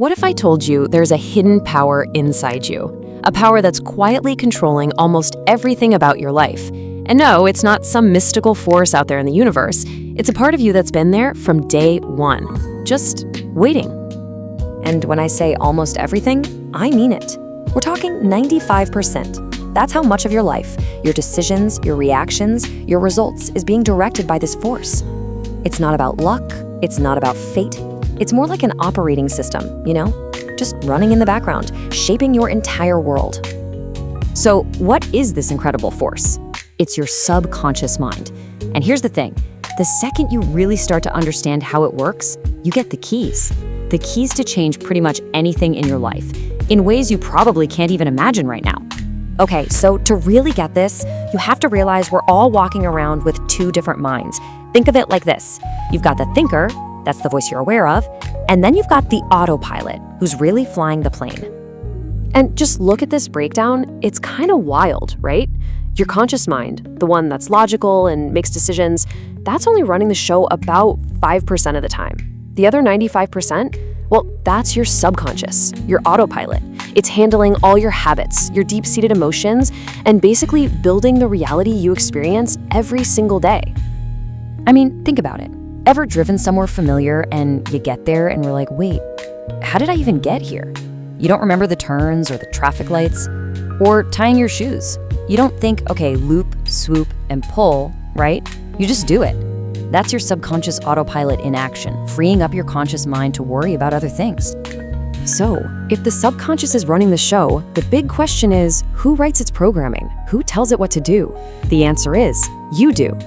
What if I told you there's a hidden power inside you? A power that's quietly controlling almost everything about your life. And no, it's not some mystical force out there in the universe. It's a part of you that's been there from day one, just waiting. And when I say almost everything, I mean it. We're talking 95%. That's how much of your life, your decisions, your reactions, your results is being directed by this force. It's not about luck. It's not about fate. It's more like an operating system, just running in the background, shaping your entire world. So what is this incredible force? It's your subconscious mind. And here's the thing. The second you really start to understand how it works, you get the keys. The keys to change pretty much anything in your life, in ways you probably can't even imagine right now. Okay, so to really get this, you have to realize we're all walking around with two different minds. Think of it like this. You've got the thinker, that's the voice you're aware of, and then you've got the autopilot, who's really flying the plane. And just look at this breakdown, it's kind of wild, right? Your conscious mind, the one that's logical and makes decisions, that's only running the show about 5% of the time. The other 95%, well, that's your subconscious, your autopilot. It's handling all your habits, your deep-seated emotions, and basically building the reality you experience every single day. I mean, think about it. Ever driven somewhere familiar and you get there and we're like, wait, how did I even get here? You don't remember the turns or the traffic lights or tying your shoes. You don't think, okay, loop, swoop, and pull, right? You just do it. That's your subconscious autopilot in action, freeing up your conscious mind to worry about other things. So, if the subconscious is running the show, the big question is, who writes its programming? Who tells it what to do? The answer is, you do.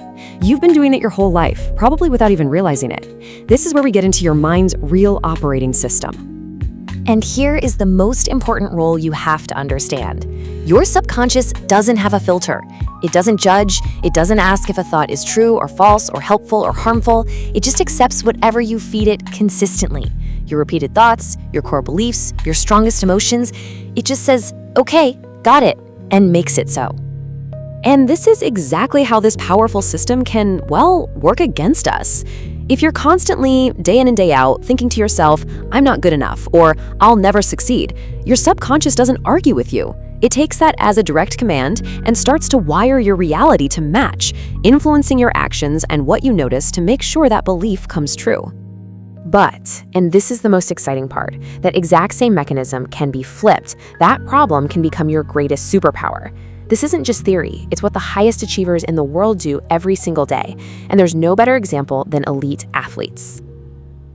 You've been doing it your whole life, probably without even realizing it. This is where we get into your mind's real operating system. And here is the most important role you have to understand. Your subconscious doesn't have a filter. It doesn't judge. It doesn't ask if a thought is true or false or helpful or harmful. It just accepts whatever you feed it consistently. Your repeated thoughts, your core beliefs, your strongest emotions. It just says, okay, got it, and makes it so. And this is exactly how this powerful system can, work against us. If you're constantly, day in and day out, thinking to yourself, I'm not good enough, or I'll never succeed, your subconscious doesn't argue with you. It takes that as a direct command and starts to wire your reality to match, influencing your actions and what you notice to make sure that belief comes true. But, and this is the most exciting part, that exact same mechanism can be flipped. That problem can become your greatest superpower. This isn't just theory, it's what the highest achievers in the world do every single day, and there's no better example than elite athletes.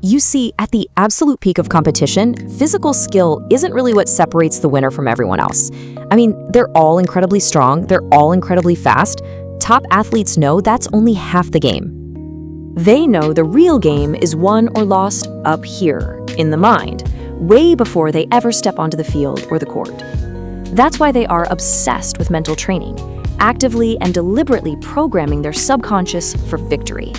You see, at the absolute peak of competition, physical skill isn't really what separates the winner from everyone else. I mean, they're all incredibly strong, they're all incredibly fast. Top athletes know that's only half the game. They know the real game is won or lost up here, in the mind, way before they ever step onto the field or the court. That's why they are obsessed with mental training, actively and deliberately programming their subconscious for victory.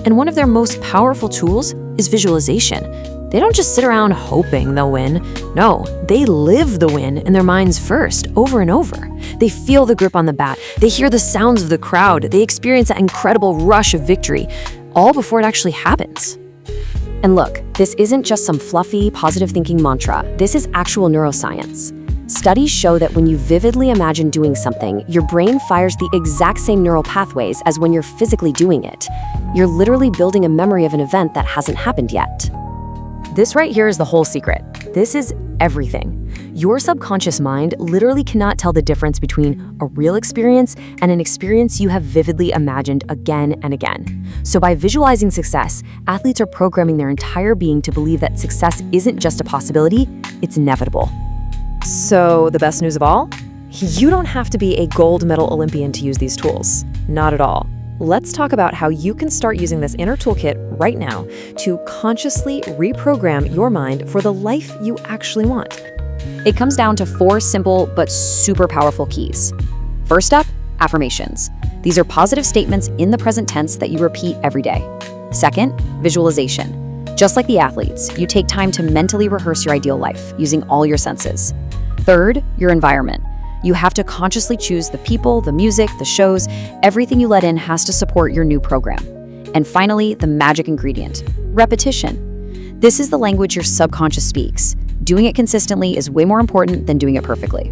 And one of their most powerful tools is visualization. They don't just sit around hoping they'll win. No, they live the win in their minds first, over and over. They feel the grip on the bat. They hear the sounds of the crowd. They experience that incredible rush of victory, all before it actually happens. And look, this isn't just some fluffy, positive thinking mantra. This is actual neuroscience. Studies show that when you vividly imagine doing something, your brain fires the exact same neural pathways as when you're physically doing it. You're literally building a memory of an event that hasn't happened yet. This right here is the whole secret. This is everything. Your subconscious mind literally cannot tell the difference between a real experience and an experience you have vividly imagined again and again. So by visualizing success, athletes are programming their entire being to believe that success isn't just a possibility, it's inevitable. So the best news of all? You don't have to be a gold medal Olympian to use these tools. Not at all. Let's talk about how you can start using this inner toolkit right now to consciously reprogram your mind for the life you actually want. It comes down to 4 simple but super powerful keys. First up, affirmations. These are positive statements in the present tense that you repeat every day. Second, visualization. Just like the athletes, you take time to mentally rehearse your ideal life using all your senses. Third, your environment. You have to consciously choose the people, the music, the shows, everything you let in has to support your new program. And finally, the magic ingredient, repetition. This is the language your subconscious speaks. Doing it consistently is way more important than doing it perfectly.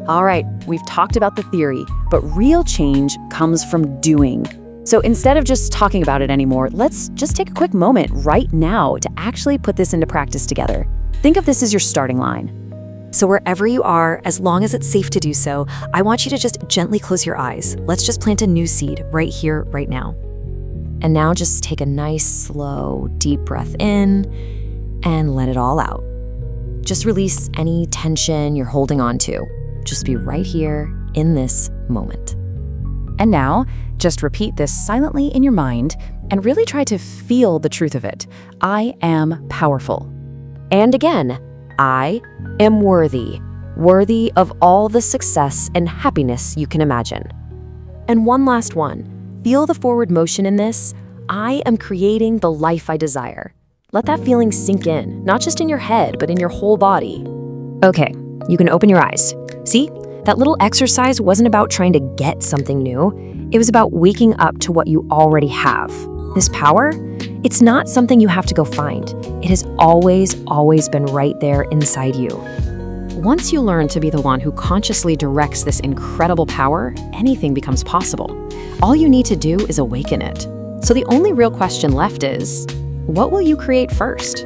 All right, we've talked about the theory, but real change comes from doing. So instead of just talking about it anymore, let's just take a quick moment right now to actually put this into practice together. Think of this as your starting line. So wherever you are, as long as it's safe to do so, I want you to just gently close your eyes. Let's just plant a new seed right here, right now. And now just take a nice, slow, deep breath in and let it all out. Just release any tension you're holding on to. Just be right here in this moment. And now, just repeat this silently in your mind and really try to feel the truth of it. I am powerful. And again, I am worthy, worthy of all the success and happiness you can imagine. And one last one. Feel the forward motion in this. I am creating the life I desire. Let that feeling sink in, not just in your head, but in your whole body. Okay, you can open your eyes. See, that little exercise wasn't about trying to get something new. It was about waking up to what you already have. This power, it's not something you have to go find. It has always been right there inside you. Once you learn to be the one who consciously directs this incredible power, anything becomes possible. All you need to do is awaken it. So the only real question left is, what will you create first?